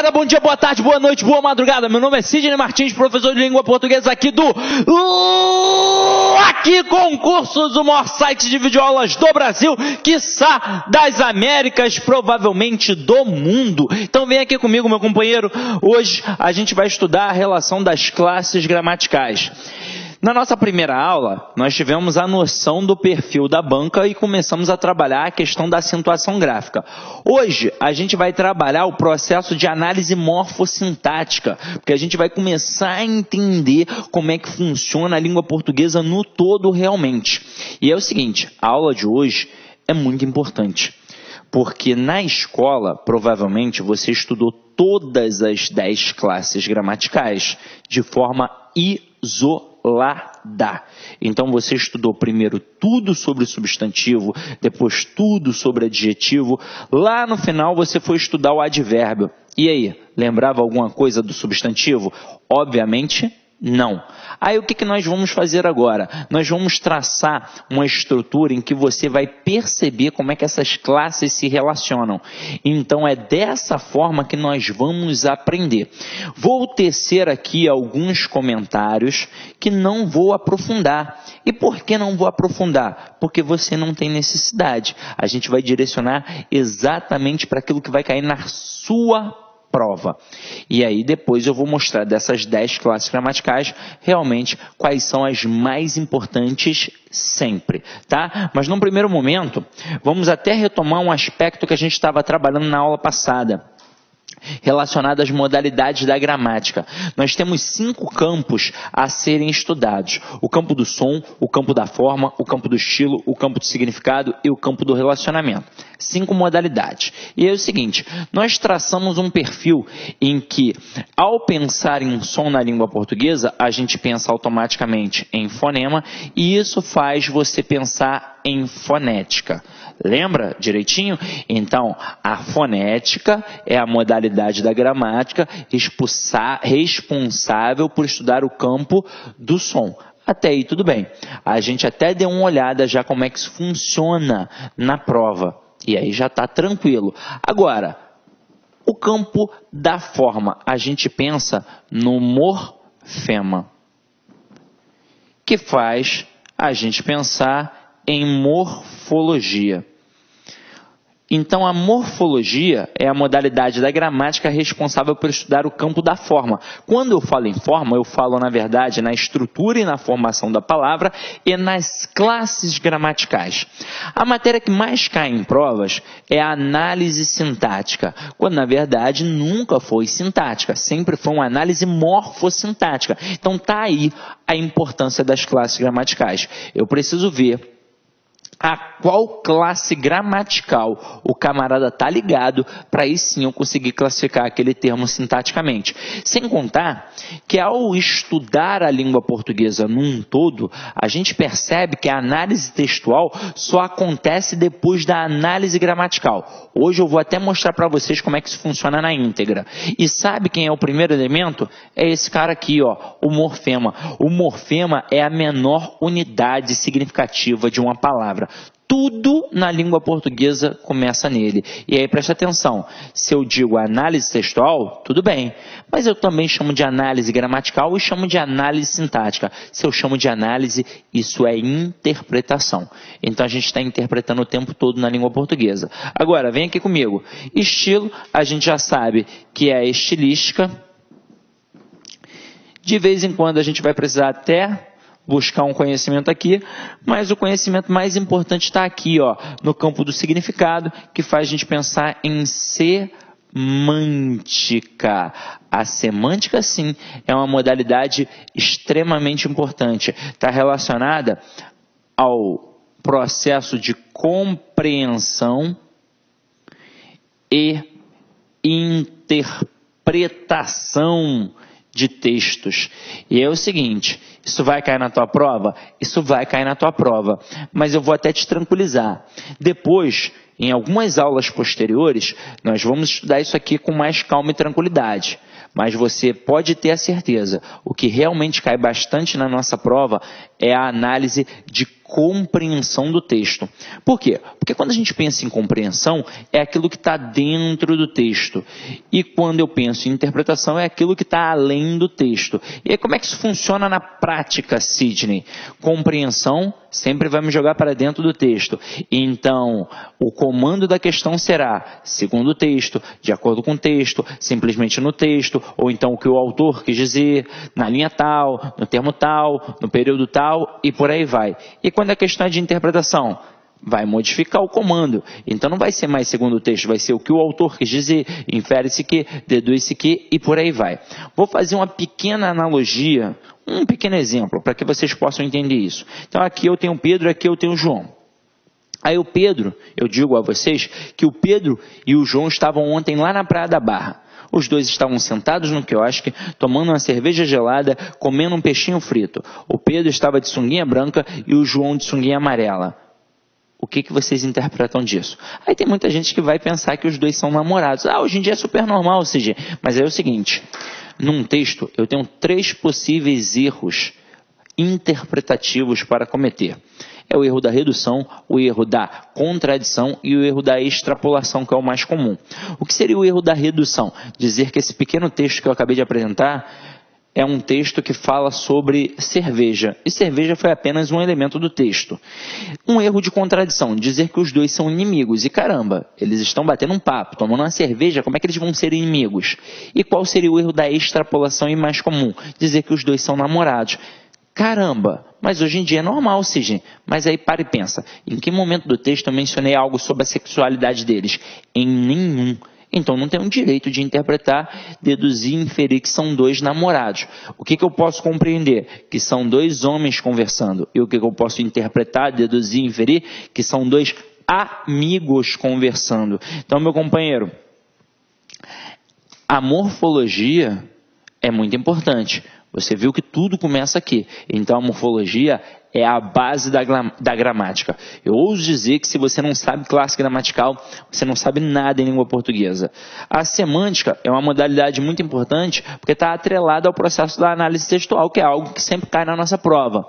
galera, bom dia, boa tarde, boa noite, boa madrugada. Meu nome é Sidney Martins, professor de língua portuguesa aqui do Aqui Concursos, o maior site de videoaulas do Brasil, quiçá das Américas, provavelmente do mundo. Então vem aqui comigo, meu companheiro. Hoje a gente vai estudar a relação das classes gramaticais. Na nossa primeira aula, nós tivemos a noção do perfil da banca e começamos a trabalhar a questão da acentuação gráfica. Hoje, a gente vai trabalhar o processo de análise morfossintática, porque a gente vai começar a entender como é que funciona a língua portuguesa no todo realmente. E é o seguinte, a aula de hoje é muito importante, porque na escola, provavelmente, você estudou todas as 10 classes gramaticais de forma isolada. Então você estudou primeiro tudo sobre substantivo, depois tudo sobre adjetivo. Lá no final você foi estudar o advérbio. E aí, lembrava alguma coisa do substantivo? Obviamente não. Aí o que nós vamos fazer agora? Nós vamos traçar uma estrutura em que você vai perceber como é que essas classes se relacionam. Então é dessa forma que nós vamos aprender. Vou tecer aqui alguns comentários que não vou aprofundar. E por que não vou aprofundar? Porque você não tem necessidade. A gente vai direcionar exatamente para aquilo que vai cair na sua prova. E aí depois eu vou mostrar dessas 10 classes gramaticais realmente quais são as mais importantes sempre, tá? Mas num primeiro momento, vamos até retomar um aspecto que a gente estava trabalhando na aula passada, relacionado às modalidades da gramática. Nós temos 5 campos a serem estudados. O campo do som, o campo da forma, o campo do estilo, o campo do significado e o campo do relacionamento. 5 modalidades. E é o seguinte, nós traçamos um perfil em que, ao pensar em som na língua portuguesa, a gente pensa automaticamente em fonema e isso faz você pensar em fonética. Lembra direitinho? Então, a fonética é a modalidade da gramática responsável por estudar o campo do som. Até aí tudo bem. A gente até deu uma olhada já como é que isso funciona na prova. E aí já está tranquilo. Agora, o campo da forma, a gente pensa no morfema, que faz a gente pensar em morfologia. Então, a morfologia é a modalidade da gramática responsável por estudar o campo da forma. Quando eu falo em forma, eu falo, na verdade, na estrutura e na formação da palavra e nas classes gramaticais. A matéria que mais cai em provas é a análise sintática, quando, na verdade, nunca foi sintática, sempre foi uma análise morfossintática. Então, está aí a importância das classes gramaticais. Eu preciso ver a qual classe gramatical o camarada está ligado, para aí sim eu conseguir classificar aquele termo sintaticamente. Sem contar que ao estudar a língua portuguesa num todo, a gente percebe que a análise textual só acontece depois da análise gramatical. Hoje eu vou até mostrar para vocês como é que isso funciona na íntegra. E sabe quem é o primeiro elemento? É esse cara aqui, ó, o morfema. O morfema é a menor unidade significativa de uma palavra. Tudo na língua portuguesa começa nele. E aí presta atenção, se eu digo análise textual, tudo bem. Mas eu também chamo de análise gramatical e chamo de análise sintática. Se eu chamo de análise, isso é interpretação. Então a gente está interpretando o tempo todo na língua portuguesa. Agora, vem aqui comigo. Estilo, a gente já sabe que é estilística. De vez em quando a gente vai precisar até buscar um conhecimento aqui, mas o conhecimento mais importante está aqui, ó, no campo do significado, que faz a gente pensar em semântica. A semântica, sim, é uma modalidade extremamente importante. Está relacionada ao processo de compreensão e interpretação de textos. E é o seguinte, isso vai cair na tua prova? Isso vai cair na tua prova. Mas eu vou até te tranquilizar. Depois, em algumas aulas posteriores, nós vamos estudar isso aqui com mais calma e tranquilidade. Mas você pode ter a certeza, o que realmente cai bastante na nossa prova é a análise de compreensão do texto. Por quê? Porque quando a gente pensa em compreensão, é aquilo que está dentro do texto. E quando eu penso em interpretação, é aquilo que está além do texto. E aí, como é que isso funciona na prática, Sidney? Compreensão sempre vai me jogar para dentro do texto. Então, o comando da questão será, segundo o texto, de acordo com o texto, simplesmente no texto, ou então o que o autor quis dizer, na linha tal, no termo tal, no período tal, e por aí vai. E quando a questão é de interpretação, vai modificar o comando. Então não vai ser mais segundo o texto, vai ser o que o autor quis dizer, infere-se que, deduz-se que, e por aí vai. Vou fazer uma pequena analogia, um pequeno exemplo, para que vocês possam entender isso. Então aqui eu tenho o Pedro, aqui eu tenho o João. Aí o Pedro, eu digo a vocês que o Pedro e o João estavam ontem lá na Praia da Barra. Os dois estavam sentados no quiosque, tomando uma cerveja gelada, comendo um peixinho frito. O Pedro estava de sunguinha branca e o João de sunguinha amarela. O que vocês interpretam disso? Aí tem muita gente que vai pensar que os dois são namorados. Hoje em dia é super normal, CG. Mas é o seguinte, num texto eu tenho 3 possíveis erros interpretativos para cometer. É o erro da redução, o erro da contradição e o erro da extrapolação, que é o mais comum. O que seria o erro da redução? Dizer que esse pequeno texto que eu acabei de apresentar é um texto que fala sobre cerveja. E cerveja foi apenas um elemento do texto. Um erro de contradição, dizer que os dois são inimigos. E caramba, eles estão batendo um papo, tomando uma cerveja, como é que eles vão ser inimigos? E qual seria o erro da extrapolação e mais comum? Dizer que os dois são namorados. Caramba, mas hoje em dia é normal, Sidney. Mas aí para e pensa, em que momento do texto eu mencionei algo sobre a sexualidade deles? Em nenhum. Então não tenho direito de interpretar, deduzir e inferir que são 2 namorados. O que eu posso compreender? Que são 2 homens conversando. E o que eu posso interpretar, deduzir e inferir? Que são 2 amigos conversando. Então, meu companheiro, a morfologia é muito importante. Você viu que tudo começa aqui. Então a morfologia é a base da gramática. Eu ouso dizer que se você não sabe classe gramatical, você não sabe nada em língua portuguesa. A semântica é uma modalidade muito importante porque está atrelada ao processo da análise textual, que é algo que sempre cai na nossa prova.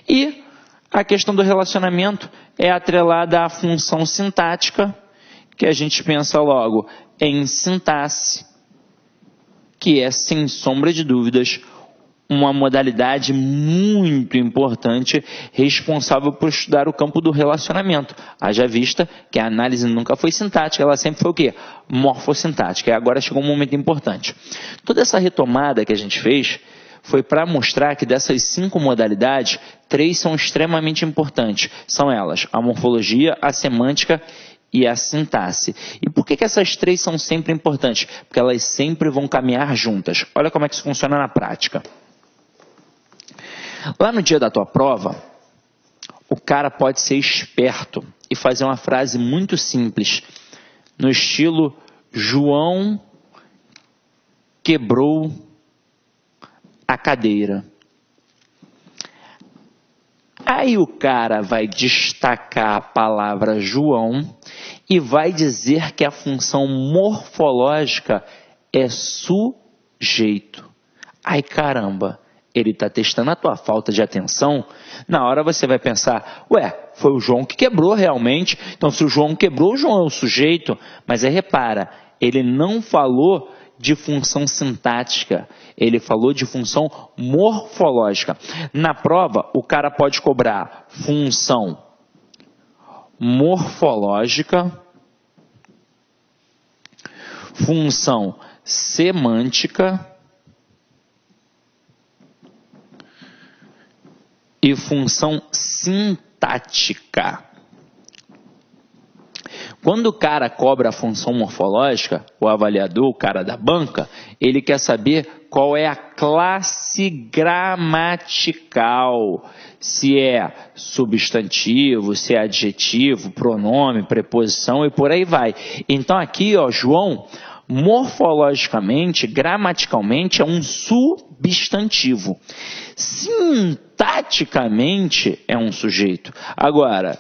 E a questão do relacionamento é atrelada à função sintática, que a gente pensa logo em sintaxe, que é, sem sombra de dúvidas, uma modalidade muito importante responsável por estudar o campo do relacionamento. Haja vista que a análise nunca foi sintática, ela sempre foi o quê? Morfossintática. E agora chegou um momento importante. Toda essa retomada que a gente fez foi para mostrar que dessas 5 modalidades, 3 são extremamente importantes. São elas, a morfologia, a semântica e a sintaxe. E por que essas 3 são sempre importantes? Porque elas sempre vão caminhar juntas. Olha como é que isso funciona na prática. Lá no dia da tua prova, o cara pode ser esperto e fazer uma frase muito simples, no estilo João quebrou a cadeira. Aí o cara vai destacar a palavra João e vai dizer que a função morfológica é sujeito. Ai caramba! Ele está testando a tua falta de atenção. Na hora você vai pensar, foi o João que quebrou realmente. Então se o João quebrou, o João é o sujeito. Mas aí repara, ele não falou de função sintática. Ele falou de função morfológica. Na prova, o cara pode cobrar função morfológica, função semântica e função sintática. Quando o cara cobra a função morfológica, o avaliador, o cara da banca, ele quer saber qual é a classe gramatical. Se é substantivo, se é adjetivo, pronome, preposição e por aí vai. Então aqui, João, morfologicamente, gramaticalmente, é um substantivo. Sintaticamente, é um sujeito. Agora,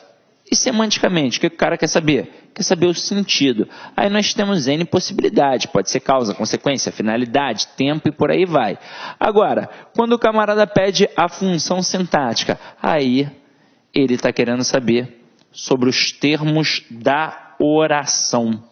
e semanticamente, o que o cara quer saber? Quer saber o sentido. Aí nós temos N possibilidades. Pode ser causa, consequência, finalidade, tempo e por aí vai. Agora, quando o camarada pede a função sintática, aí Ele está querendo saber sobre os termos da oração.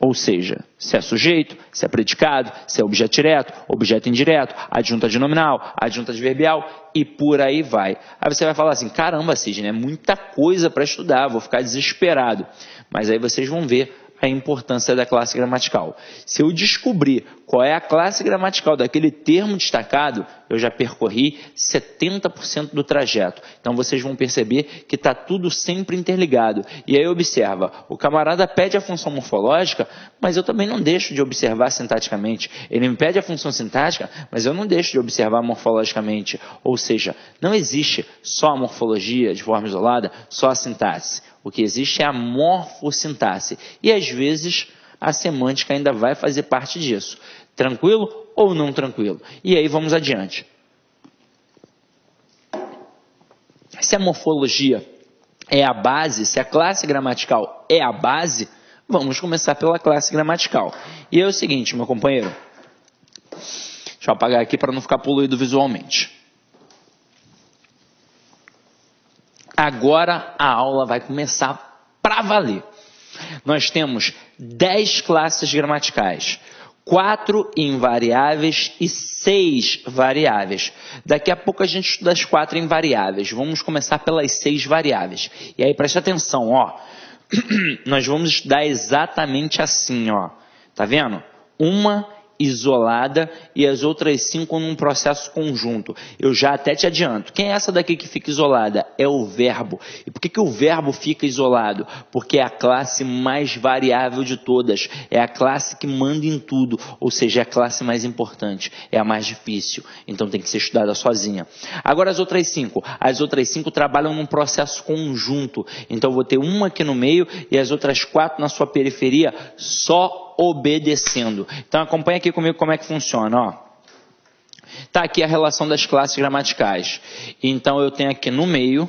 Ou seja, se é sujeito, se é predicado, se é objeto direto, objeto indireto, adjunto adnominal, adjunto adverbial e por aí vai. Aí você vai falar assim, caramba, Sidney, é muita coisa para estudar, vou ficar desesperado. Mas aí vocês vão ver a importância da classe gramatical. Se eu descobrir qual é a classe gramatical daquele termo destacado, eu já percorri 70% do trajeto. Então vocês vão perceber que está tudo sempre interligado. E aí observa, o camarada pede a função morfológica, mas eu também não deixo de observar sintaticamente. Ele me pede a função sintática, mas eu não deixo de observar morfologicamente. Ou seja, não existe só a morfologia de forma isolada, só a sintaxe. O que existe é a morfossintaxe. E às vezes a semântica ainda vai fazer parte disso. Tranquilo ou não tranquilo? E aí vamos adiante. Se a morfologia é a base, se a classe gramatical é a base, vamos começar pela classe gramatical. E é o seguinte, meu companheiro. Deixa eu apagar aqui para não ficar poluído visualmente. Agora a aula vai começar para valer. Nós temos 10 classes gramaticais, 4 invariáveis e 6 variáveis. Daqui a pouco a gente estuda as 4 invariáveis. Vamos começar pelas 6 variáveis. E aí preste atenção, ó. Nós vamos estudar exatamente assim, ó. Tá vendo? Uma isolada e as outras 5 num processo conjunto. Eu já até te adianto. Quem é essa daqui que fica isolada? É o verbo. E por que o verbo fica isolado? Porque é a classe mais variável de todas. É a classe que manda em tudo. Ou seja, é a classe mais importante. É a mais difícil. Então tem que ser estudada sozinha. Agora as outras 5. As outras 5 trabalham num processo conjunto. Então eu vou ter uma aqui no meio e as outras 4 na sua periferia só obedecendo. Então acompanha aqui comigo como é que funciona, ó. Tá aqui a relação das classes gramaticais. Então eu tenho aqui no meio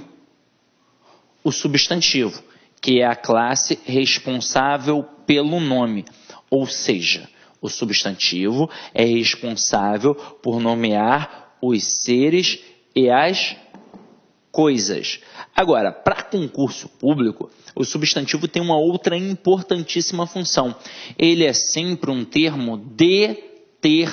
o substantivo, que é a classe responsável pelo nome. Ou seja, o substantivo é responsável por nomear os seres e as coisas. Agora, para concurso público, o substantivo tem uma outra importantíssima função. Ele é sempre um termo determinado.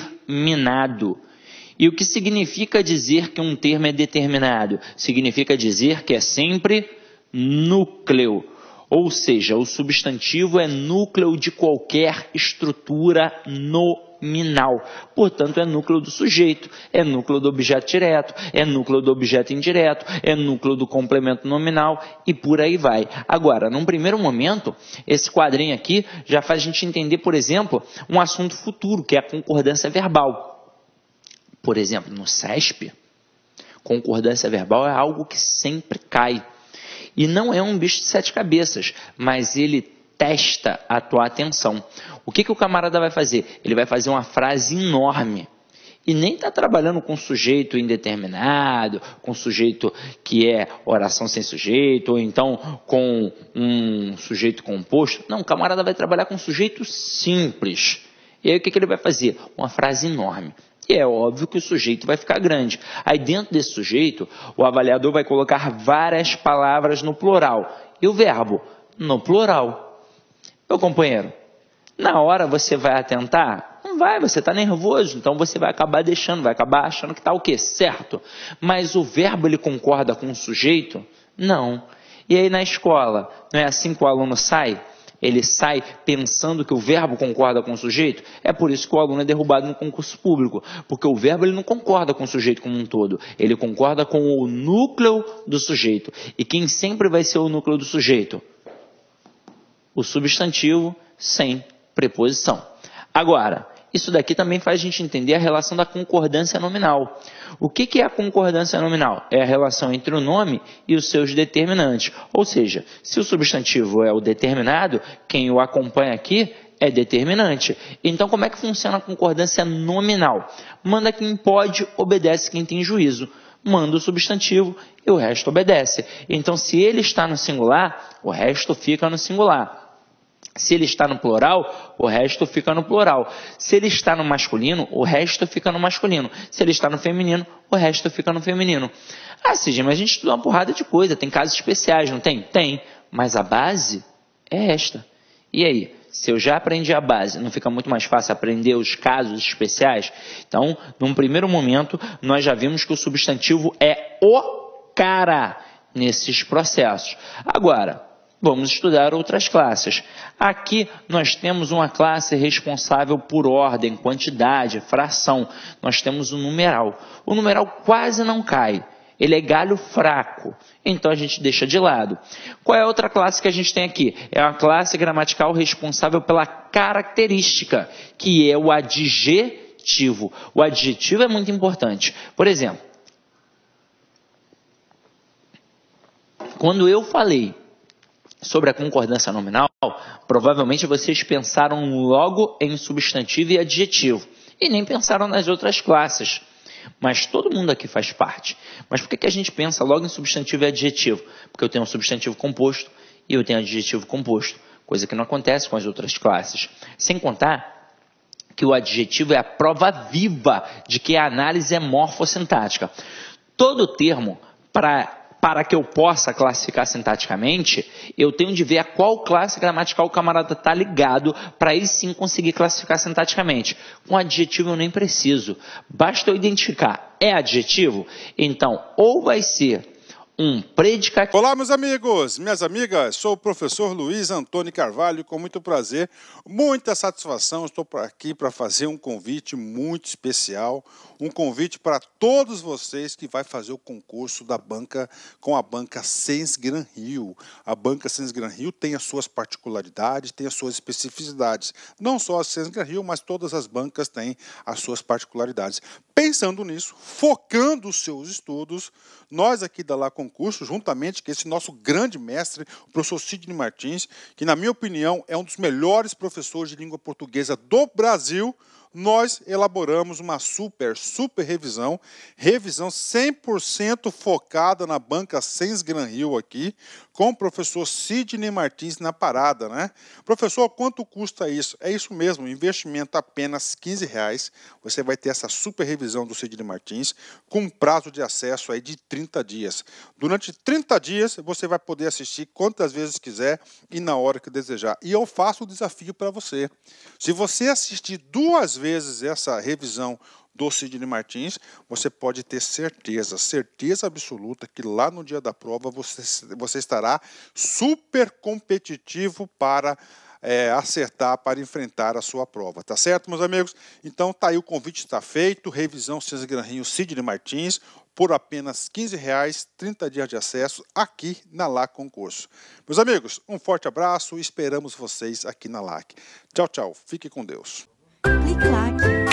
E o que significa dizer que um termo é determinado? Significa dizer que é sempre núcleo. Ou seja, o substantivo é núcleo de qualquer estrutura nominal. Portanto, é núcleo do sujeito, é núcleo do objeto direto, é núcleo do objeto indireto, é núcleo do complemento nominal e por aí vai. Agora, num primeiro momento, esse quadrinho aqui já faz a gente entender, por exemplo, um assunto futuro, que é a concordância verbal. Por exemplo, no CESP, concordância verbal é algo que sempre cai. E não é um bicho de 7 cabeças, mas ele testa a tua atenção. O que o camarada vai fazer? Ele vai fazer uma frase enorme. E nem está trabalhando com sujeito indeterminado, com sujeito que é oração sem sujeito, ou então com um sujeito composto. Não, o camarada vai trabalhar com sujeito simples. E aí o que ele vai fazer? Uma frase enorme. E é óbvio que o sujeito vai ficar grande. Aí dentro desse sujeito, o avaliador vai colocar várias palavras no plural. E o verbo? No plural. Meu companheiro, na hora você vai atentar? Não vai, você está nervoso, então você vai acabar deixando, vai acabar achando que está o quê? Certo. Mas o verbo, ele concorda com o sujeito? Não. E aí na escola, não é assim que o aluno sai? Ele sai pensando que o verbo concorda com o sujeito? É por isso que o aluno é derrubado no concurso público. Porque o verbo ele não concorda com o sujeito como um todo. Ele concorda com o núcleo do sujeito. E quem sempre vai ser o núcleo do sujeito? O substantivo sem preposição. Agora, isso daqui também faz a gente entender a relação da concordância nominal. O que é a concordância nominal? É a relação entre o nome e os seus determinantes. Ou seja, se o substantivo é o determinado, quem o acompanha aqui é determinante. Então, como é que funciona a concordância nominal? Manda quem pode, obedece quem tem juízo. Manda o substantivo e o resto obedece. Então, se ele está no singular, o resto fica no singular. Se ele está no plural, o resto fica no plural. Se ele está no masculino, o resto fica no masculino. Se ele está no feminino, o resto fica no feminino. Ah, Sidney, mas a gente estuda uma porrada de coisa, tem casos especiais, não tem? Tem, mas a base é esta. E aí, se eu já aprendi a base, não fica muito mais fácil aprender os casos especiais? Então, num primeiro momento, nós já vimos que o substantivo é o cara nesses processos. Agora, vamos estudar outras classes. Aqui nós temos uma classe responsável por ordem, quantidade, fração. Nós temos o numeral. O numeral quase não cai. Ele é galho fraco. Então a gente deixa de lado. Qual é a outra classe que a gente tem aqui? É uma classe gramatical responsável pela característica, que é o adjetivo. O adjetivo é muito importante. Por exemplo, quando eu falei sobre a concordância nominal, provavelmente vocês pensaram logo em substantivo e adjetivo. E nem pensaram nas outras classes. Mas todo mundo aqui faz parte. Mas por que a gente pensa logo em substantivo e adjetivo? Porque eu tenho um substantivo composto e eu tenho um adjetivo composto. Coisa que não acontece com as outras classes. Sem contar que o adjetivo é a prova viva de que a análise é morfossintática. Todo termo, para que eu possa classificar sintaticamente, eu tenho de ver a qual classe gramatical o camarada está ligado para ele sim conseguir classificar sintaticamente. Com adjetivo eu nem preciso. Basta eu identificar. É adjetivo? Então, ou vai ser um predicativo... Olá, meus amigos, minhas amigas, sou o professor Luiz Antônio Carvalho, com muito prazer, muita satisfação, estou aqui para fazer um convite muito especial, um convite para todos vocês que vai fazer o concurso da banca com a banca Sensgran Rio. A banca Sensgran Rio tem as suas particularidades, tem as suas especificidades. Não só a Sensgran Rio, mas todas as bancas têm as suas particularidades. Pensando nisso, focando os seus estudos, nós aqui da Lá Concurso, juntamente com esse nosso grande mestre, o professor Sidney Martins, que na minha opinião é um dos melhores professores de língua portuguesa do Brasil, nós elaboramos uma super revisão 100% focada na banca Sensgran Rio aqui, com o professor Sidney Martins na parada, né? Professor, quanto custa isso? É isso mesmo, investimento apenas R$15. Você vai ter essa super revisão do Sidney Martins com um prazo de acesso aí de 30 dias. Durante 30 dias você vai poder assistir quantas vezes quiser e na hora que desejar. E eu faço o desafio para você. Se você assistir 2 vezes essa revisão do Sidney Martins, você pode ter certeza absoluta que lá no dia da prova você estará super competitivo para acertar, para enfrentar a sua prova. Tá certo, meus amigos? Então tá aí, o convite está feito, revisão Sensgran Rio Sidney Martins, por apenas R$15, 30 dias de acesso aqui na LAC Concurso. Meus amigos, um forte abraço e esperamos vocês aqui na LAC. Tchau, tchau. Fique com Deus. Clique LAC.